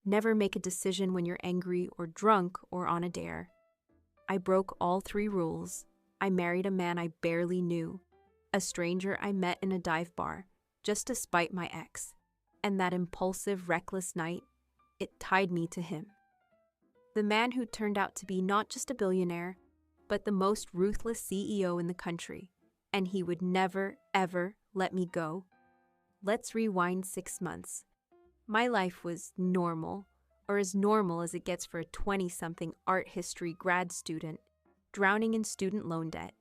Never make a decision when you're angry or drunk or on a dare. I broke all 3 rules. I married a man I barely knew, a stranger I met in a dive bar, just to spite my ex. And that impulsive, reckless night, it tied me to him. The man who turned out to be not just a billionaire, but the most ruthless CEO in the country. And he would never, ever let me go. Let's rewind 6 months. My life was normal, or as normal as it gets for a 20-something art history grad student, drowning in student loan debt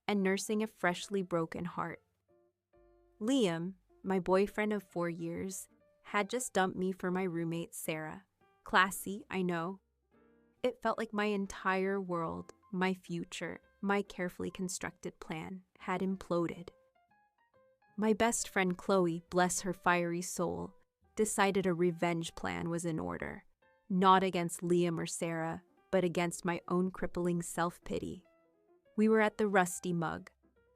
and nursing a freshly broken heart. Liam, my boyfriend of 4 years, had just dumped me for my roommate, Sarah. Classy, I know. It felt like my entire world, my future, my carefully constructed plan had imploded. My best friend Chloe, bless her fiery soul, decided a revenge plan was in order, not against Liam or Sarah, but against my own crippling self-pity. We were at the Rusty Mug,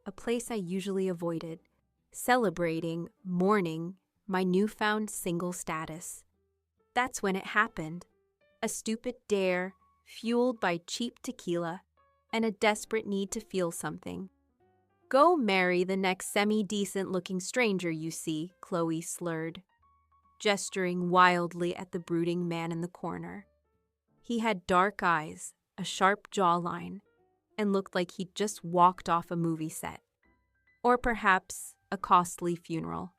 a place I usually avoided, celebrating, mourning, my newfound single status. That's when it happened. A stupid dare, fueled by cheap tequila, and a desperate need to feel something. Go marry the next semi-decent-looking stranger you see, Chloe slurred, gesturing wildly at the brooding man in the corner. He had dark eyes, a sharp jawline, and looked like he'd just walked off a movie set. Or perhaps a costly funeral.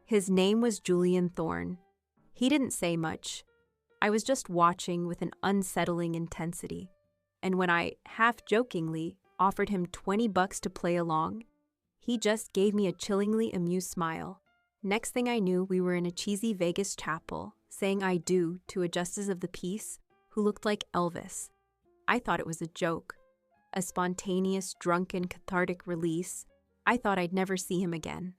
His name was Julian Thorne. He didn't say much. I was just watching with an unsettling intensity, and when I, half-jokingly, offered him $20 to play along, he just gave me a chillingly amused smile. Next thing I knew, we were in a cheesy Vegas chapel, saying I do to a justice of the peace who looked like Elvis. I thought it was a joke, a spontaneous, drunken, cathartic release. I thought I'd never see him again.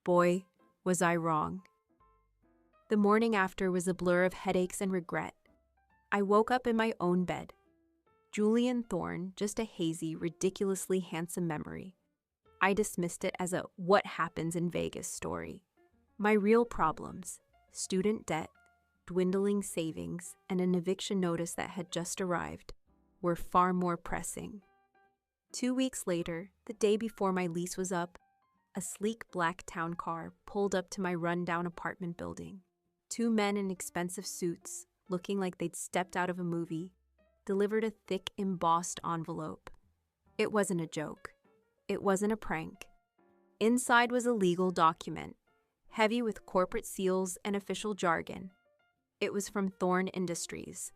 Boy, was I wrong. The morning after was a blur of headaches and regret. I woke up in my own bed. Julian Thorne, just a hazy, ridiculously handsome memory. I dismissed it as a what happens in Vegas story. My real problems, student debt, dwindling savings, and an eviction notice that had just arrived, were far more pressing. 2 weeks later, the day before my lease was up, a sleek black town car pulled up to my rundown apartment building. 2 men in expensive suits, looking like they'd stepped out of a movie, delivered a thick, embossed envelope. It wasn't a joke. It wasn't a prank. Inside was a legal document, heavy with corporate seals and official jargon. It was from Thorne Industries,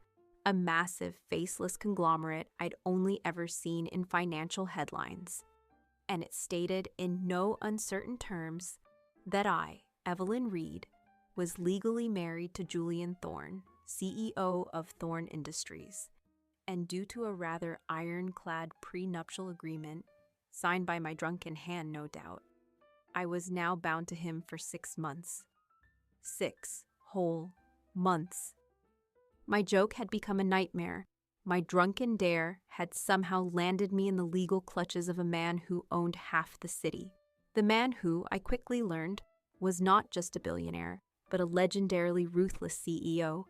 a massive, faceless conglomerate I'd only ever seen in financial headlines. And it stated in no uncertain terms that I, Evelyn Reed, was legally married to Julian Thorne, CEO of Thorne Industries, and due to a rather ironclad prenuptial agreement, signed by my drunken hand, no doubt, I was now bound to him for 6 months. 6 whole months. My joke had become a nightmare. My drunken dare had somehow landed me in the legal clutches of a man who owned half the city. The man who, I quickly learned, was not just a billionaire, but a legendarily ruthless CEO,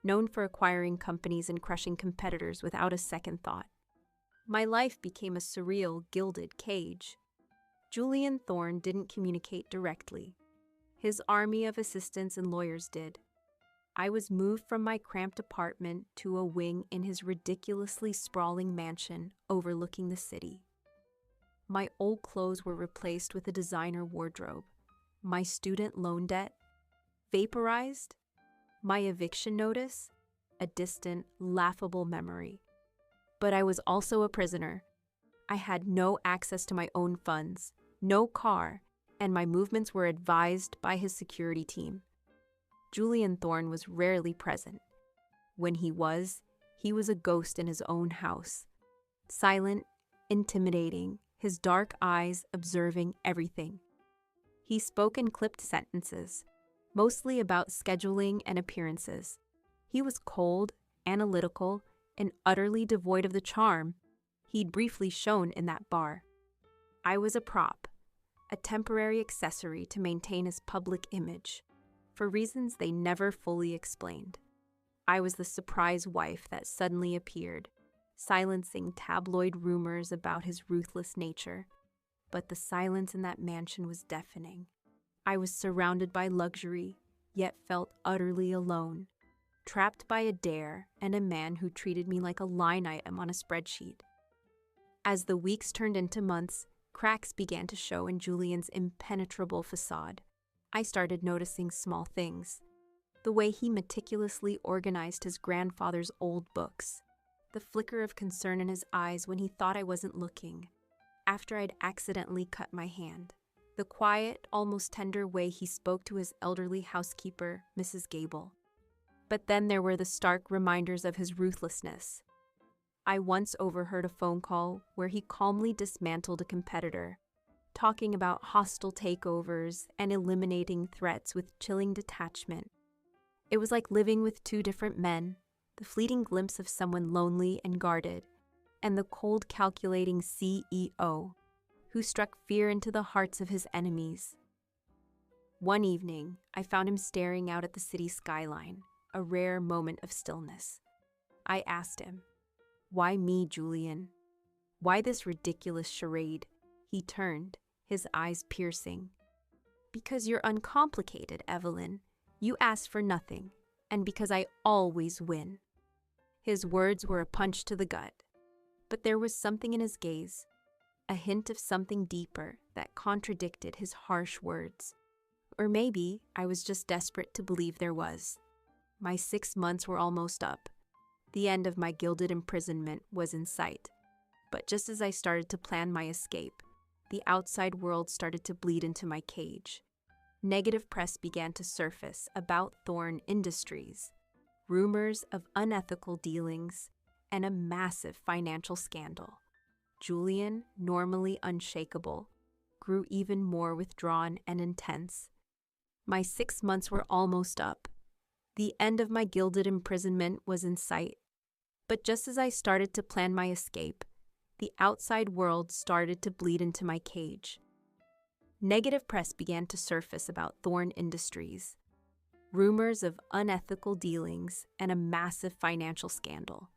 known for acquiring companies and crushing competitors without a second thought. My life became a surreal, gilded cage. Julian Thorne didn't communicate directly. His army of assistants and lawyers did. I was moved from my cramped apartment to a wing in his ridiculously sprawling mansion overlooking the city. My old clothes were replaced with a designer wardrobe. My student loan debt vaporized. My eviction notice, a distant, laughable memory. But I was also a prisoner. I had no access to my own funds, no car, and my movements were advised by his security team. Julian Thorne was rarely present. When he was a ghost in his own house. Silent, intimidating, his dark eyes observing everything. He spoke in clipped sentences, mostly about scheduling and appearances. He was cold, analytical, and utterly devoid of the charm he'd briefly shown in that bar. I was a prop, a temporary accessory to maintain his public image. for reasons they never fully explained. I was the surprise wife that suddenly appeared, silencing tabloid rumors about his ruthless nature. But the silence in that mansion was deafening. I was surrounded by luxury, yet felt utterly alone, trapped by a dare and a man who treated me like a line item on a spreadsheet. As the weeks turned into months, cracks began to show in Julian's impenetrable facade. I started noticing small things. The way he meticulously organized his grandfather's old books. The flicker of concern in his eyes when he thought I wasn't looking, after I'd accidentally cut my hand. The quiet, almost tender way he spoke to his elderly housekeeper, Mrs. Gable. But then there were the stark reminders of his ruthlessness. I once overheard a phone call where he calmly dismantled a competitor, talking about hostile takeovers and eliminating threats with chilling detachment. It was like living with two different men, the fleeting glimpse of someone lonely and guarded, and the cold, calculating CEO who struck fear into the hearts of his enemies. One evening, I found him staring out at the city skyline, a rare moment of stillness. I asked him, "Why me, Julian? Why this ridiculous charade?" He turned, his eyes piercing. "Because you're uncomplicated, Evelyn. You asked for nothing, and because I always win." His words were a punch to the gut, but there was something in his gaze, a hint of something deeper that contradicted his harsh words. Or maybe I was just desperate to believe there was. My 6 months were almost up. The end of my gilded imprisonment was in sight. But just as I started to plan my escape, the outside world started to bleed into my cage. Negative press began to surface about Thorne Industries, rumors of unethical dealings, and a massive financial scandal. Julian, normally unshakable, grew even more withdrawn and intense. My 6 months were almost up. The end of my gilded imprisonment was in sight. But just as I started to plan my escape, the outside world started to bleed into my cage. Negative press began to surface about Thorne Industries, rumors of unethical dealings, and a massive financial scandal.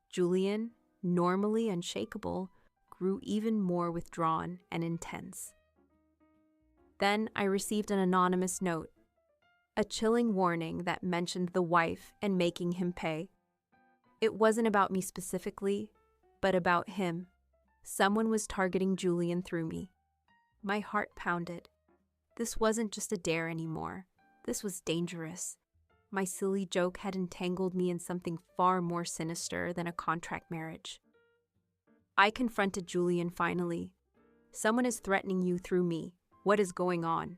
Julian, normally unshakable, grew even more withdrawn and intense. Then I received an anonymous note, a chilling warning that mentioned the wife and making him pay. It wasn't about me specifically, but about him. Someone was targeting Julian through me. My heart pounded. This wasn't just a dare anymore. This was dangerous. My silly joke had entangled me in something far more sinister than a contract marriage. I confronted Julian finally. "Someone is threatening you through me. What is going on?"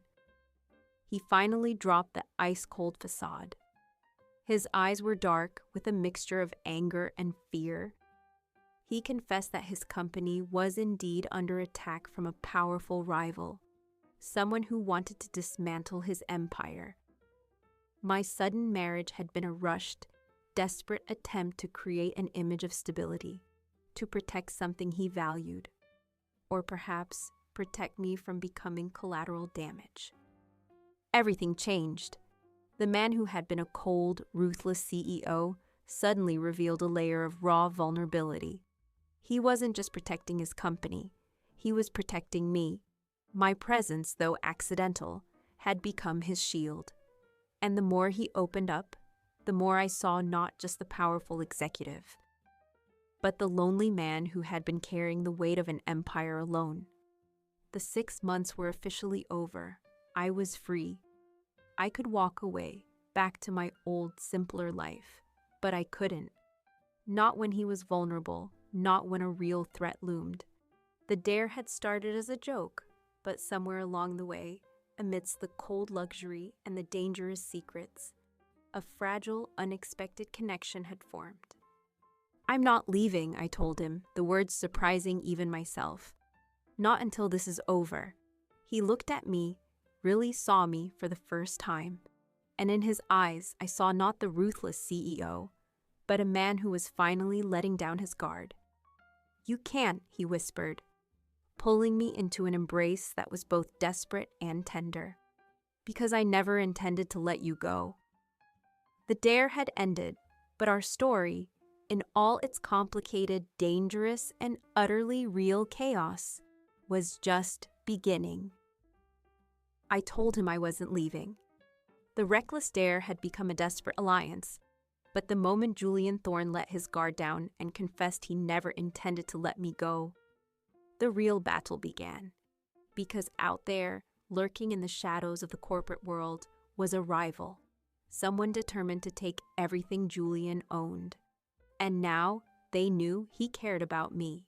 He finally dropped the ice-cold facade. His eyes were dark with a mixture of anger and fear. He confessed that his company was indeed under attack from a powerful rival, someone who wanted to dismantle his empire. My sudden marriage had been a rushed, desperate attempt to create an image of stability, to protect something he valued, or perhaps protect me from becoming collateral damage. Everything changed. The man who had been a cold, ruthless CEO suddenly revealed a layer of raw vulnerability. He wasn't just protecting his company, he was protecting me. My presence, though accidental, had become his shield. And the more he opened up, the more I saw not just the powerful executive, but the lonely man who had been carrying the weight of an empire alone. The 6 months were officially over. I was free. I could walk away, back to my old, simpler life, but I couldn't. Not when he was vulnerable, not when a real threat loomed. The dare had started as a joke, but somewhere along the way, amidst the cold luxury and the dangerous secrets, a fragile, unexpected connection had formed. "I'm not leaving," I told him, the words surprising even myself. "Not until this is over." He looked at me, really saw me for the first time, and in his eyes I saw not the ruthless CEO, but a man who was finally letting down his guard. "You can't," he whispered, pulling me into an embrace that was both desperate and tender. because I never intended to let you go. The dare had ended, but our story, in all its complicated, dangerous, and utterly real chaos, was just beginning. I told him I wasn't leaving. The reckless dare had become a desperate alliance, but the moment Julian Thorne let his guard down and confessed he never intended to let me go, the real battle began. Because out there, lurking in the shadows of the corporate world, was a rival, someone determined to take everything Julian owned. And now they knew he cared about me.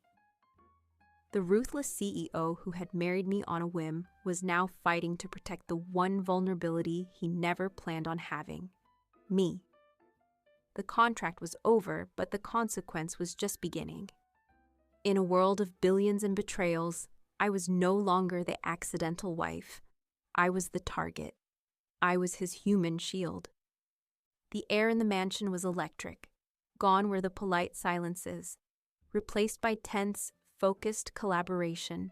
The ruthless CEO who had married me on a whim was now fighting to protect the one vulnerability he never planned on having: me. The contract was over, but the consequence was just beginning. In a world of billions and betrayals, I was no longer the accidental wife. I was the target. I was his human shield. The air in the mansion was electric. Gone were the polite silences, replaced by tense, focused collaboration.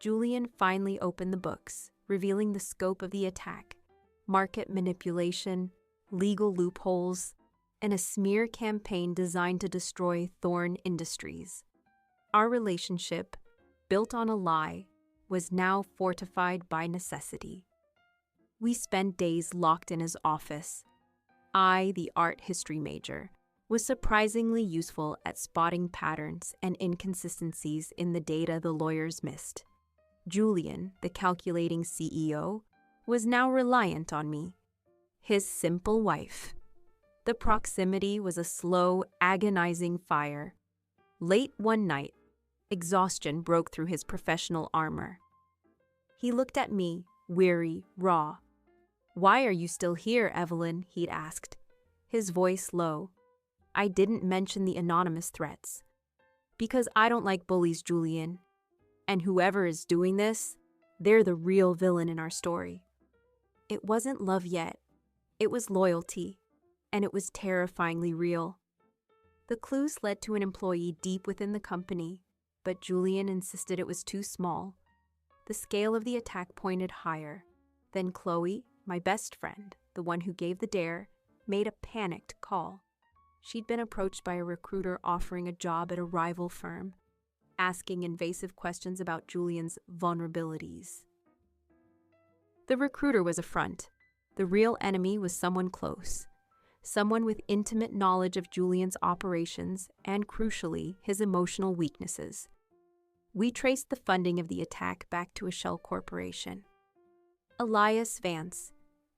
Julian finally opened the books, revealing the scope of the attack: market manipulation, legal loopholes, and a smear campaign designed to destroy Thorne Industries. Our relationship, built on a lie, was now fortified by necessity. We spent days locked in his office. I, the art history major, was surprisingly useful at spotting patterns and inconsistencies in the data the lawyers missed. Julian, the calculating CEO, was now reliant on me, his simple wife. The proximity was a slow, agonizing fire. Late one night, exhaustion broke through his professional armor. He looked at me, weary, raw. "Why are you still here, Evelyn?" he'd asked, his voice low. I didn't mention the anonymous threats. "Because I don't like bullies, Julian. And whoever is doing this, they're the real villain in our story." It wasn't love yet. It was loyalty. And it was terrifyingly real. The clues led to an employee deep within the company, but Julian insisted it was too small. The scale of the attack pointed higher. Then Chloe, my best friend, the one who gave the dare, made a panicked call. She'd been approached by a recruiter offering a job at a rival firm, asking invasive questions about Julian's vulnerabilities. The recruiter was a front. The real enemy was someone close. Someone with intimate knowledge of Julian's operations and, crucially, his emotional weaknesses. We traced the funding of the attack back to a shell corporation. Elias Vance,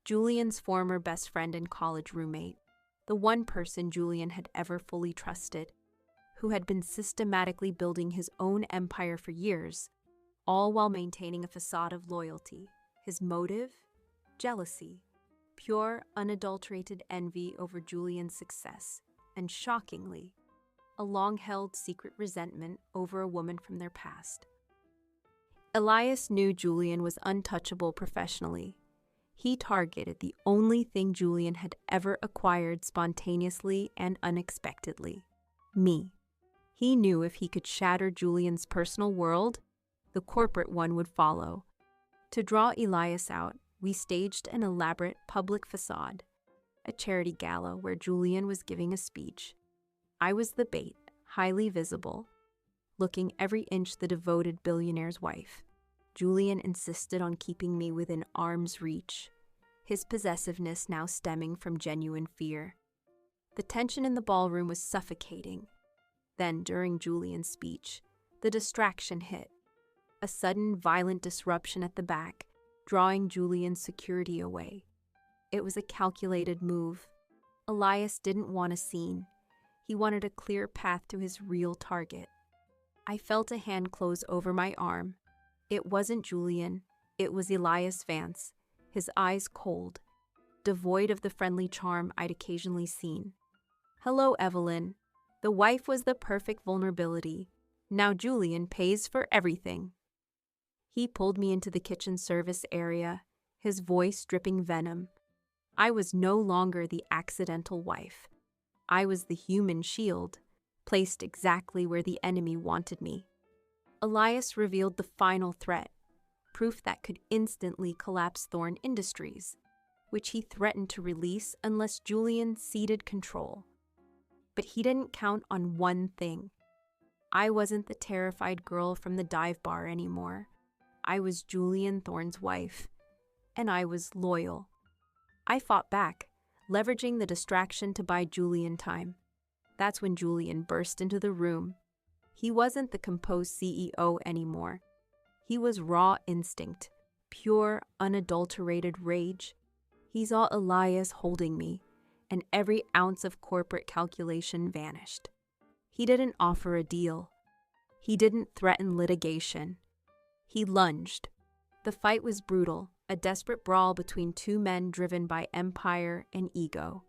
Julian's former best friend and college roommate, the one person Julian had ever fully trusted, who had been systematically building his own empire for years, all while maintaining a facade of loyalty. His motive? Jealousy. Pure, unadulterated envy over Julian's success, and shockingly, a long-held secret resentment over a woman from their past. Elias knew Julian was untouchable professionally. He targeted the only thing Julian had ever acquired spontaneously and unexpectedly: me. He knew if he could shatter Julian's personal world, the corporate one would follow. To draw Elias out, we staged an elaborate public facade, a charity gala where Julian was giving a speech. I was the bait, highly visible, looking every inch the devoted billionaire's wife. Julian insisted on keeping me within arm's reach, his possessiveness now stemming from genuine fear. The tension in the ballroom was suffocating. Then, during Julian's speech, the distraction hit. A sudden, violent disruption at the back, drawing Julian's security away. It was a calculated move. Elias didn't want a scene. He wanted a clear path to his real target. I felt a hand close over my arm. It wasn't Julian. It was Elias Vance, his eyes cold, devoid of the friendly charm I'd occasionally seen. "Hello, Evelyn." The wife was the perfect vulnerability. Now Julian pays for everything. He pulled me into the kitchen service area, his voice dripping venom. I was no longer the accidental wife. I was the human shield, placed exactly where the enemy wanted me. Elias revealed the final threat: proof that could instantly collapse Thorne Industries, which he threatened to release unless Julian ceded control. But he didn't count on one thing. I wasn't the terrified girl from the dive bar anymore. I was Julian Thorne's wife, and I was loyal. I fought back, leveraging the distraction to buy Julian time. That's when Julian burst into the room. He wasn't the composed CEO anymore. He was raw instinct, pure, unadulterated rage. He saw Elias holding me, and every ounce of corporate calculation vanished. He didn't offer a deal. He didn't threaten litigation. He lunged. The fight was brutal, a desperate brawl between two men driven by empire and ego.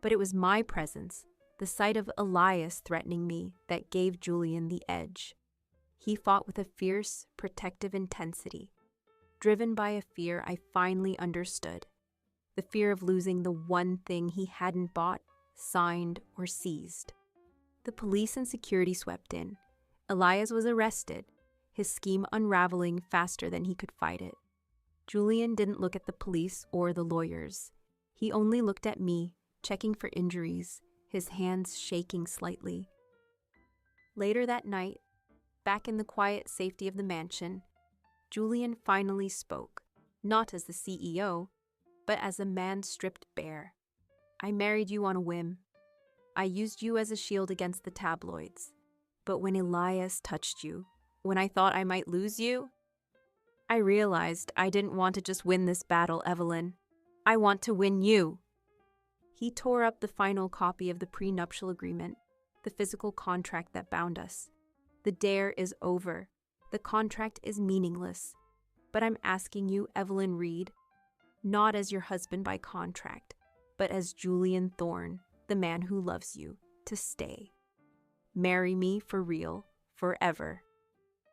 But it was my presence, the sight of Elias threatening me, that gave Julian the edge. He fought with a fierce, protective intensity, driven by a fear I finally understood. The fear of losing the one thing he hadn't bought, signed, or seized. The police and security swept in. Elias was arrested, his scheme unraveling faster than he could fight it. Julian didn't look at the police or the lawyers. He only looked at me, checking for injuries, his hands shaking slightly. Later that night, back in the quiet safety of the mansion, Julian finally spoke, not as the CEO, but as a man stripped bare. I married you on a whim. I used you as a shield against the tabloids. But when Elias touched you, when I thought I might lose you, I realized I didn't want to just win this battle, Evelyn. I want to win you. He tore up the final copy of the prenuptial agreement, the physical contract that bound us. The dare is over. The contract is meaningless. But I'm asking you, Evelyn Reed, not as your husband by contract, but as Julian Thorne, the man who loves you, to stay. Marry me for real, forever.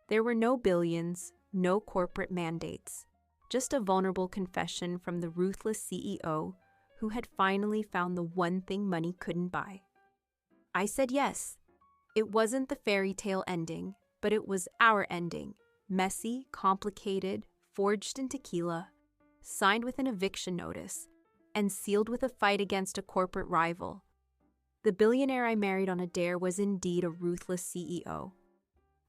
There were no billions, no corporate mandates, just a vulnerable confession from the ruthless CEO who had finally found the one thing money couldn't buy. I said yes. It wasn't the fairy tale ending, but it was our ending. Messy, complicated, forged in tequila, signed with an eviction notice, and sealed with a fight against a corporate rival. The billionaire I married on a dare was indeed a ruthless CEO.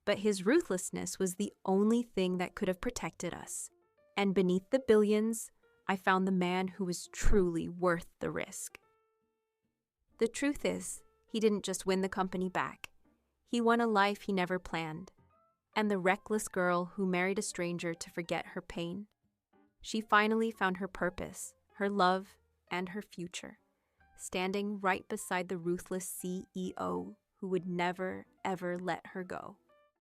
But his ruthlessness was the only thing that could have protected us. And beneath the billions, I found the man who was truly worth the risk. The truth is, he didn't just win the company back. He won a life he never planned. And the reckless girl who married a stranger to forget her pain. She finally found her purpose, her love, and her future, standing right beside the ruthless CEO who would never, ever let her go.